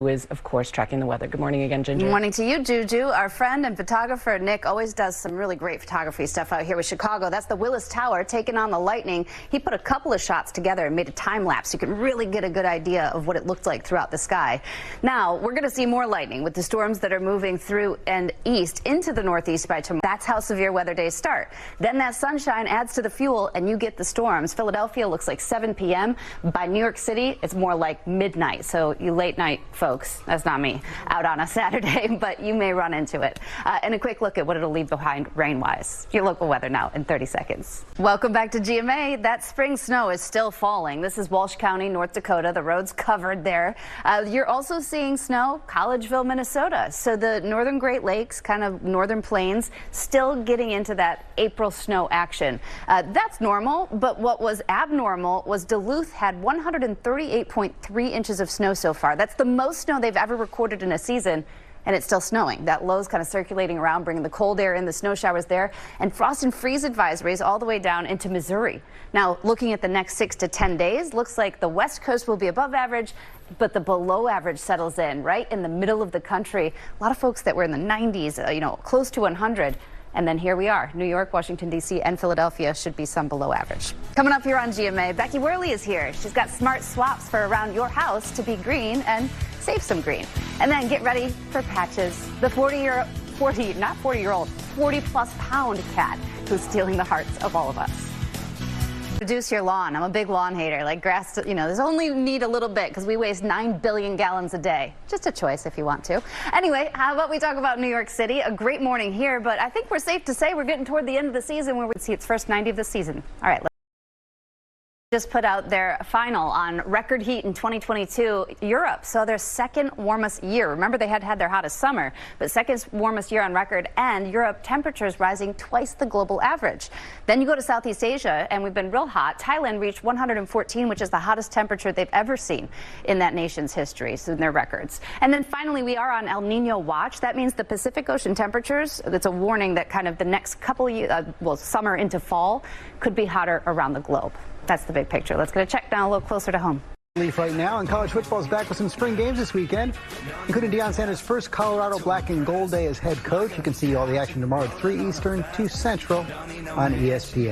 who is, of course, tracking the weather. Good morning again, Ginger. Good morning to you, Juju. Our friend and photographer, Nick, always does some really great photography stuff out here with Chicago. That's the Willis Tower taking on the lightning. He put a couple of shots together and made a time lapse. You can really get a good idea of what it looked like throughout the sky. Now, we're going to see more lightning with the storms that are moving through and east into the northeast by tomorrow. That's how severe weather days start. Then that sunshine adds to the fuel and you get the storms. Philadelphia looks like 7 p.m. By New York City, it's more like midnight. So you late night folks, that's not me, out on a Saturday, but you may run into it. And a quick look at what it'll leave behind rain-wise. Your local weather now in 30 seconds. Welcome back to GMA. That spring snow is still falling. This is Walsh County, North Dakota. The road's covered there. You're also seeing snow, Collegeville, Minnesota. So the northern Great Lakes, kind of northern plains, still getting into that April snow action. That's normal, but what was abnormal was Duluth had 138.3 inches of snow so far. That's the most snow they've ever recorded in a season, and it's still snowing. That low's kind of circulating around, bringing the cold air in, the snow showers there, and frost and freeze advisories all the way down into Missouri. Now, looking at the next 6 to 10 days, looks like the west coast will be above average, but the below average settles in right in the middle of the country. A lot of folks that were in the 90s, close to 100. And then here we are. New York, Washington, D.C., and Philadelphia should be some below average. Coming up here on GMA, Becky Worley is here. She's got smart swaps for around your house to be green and save some green. And then get ready for Patches, the 40-plus pound cat who's stealing the hearts of all of us. Reduce your lawn. I'm a big lawn hater. Like grass, there's only need a little bit because we waste 9 billion gallons a day. Just a choice if you want to. Anyway, how about we talk about New York City? A great morning here, but I think we're safe to say we're getting toward the end of the season where we see its first 90 of the season. All right. Just put out their final on record heat in 2022. Europe saw their second warmest year. Remember, they had their hottest summer, but second warmest year on record, and Europe temperatures rising twice the global average. Then you go to Southeast Asia, and we've been real hot. Thailand reached 114, which is the hottest temperature they've ever seen in that nation's history, so in their records. And then finally, we are on El Nino watch. That means the Pacific Ocean temperatures, it's a warning that kind of the next couple of years, summer into fall, could be hotter around the globe. That's the big picture. Let's get a check down a little closer to home. Right now, and college football is back with some spring games this weekend, including Deion Sanders' first Colorado Black and Gold Day as head coach. You can see all the action tomorrow at 3 Eastern, 2 Central on ESPN.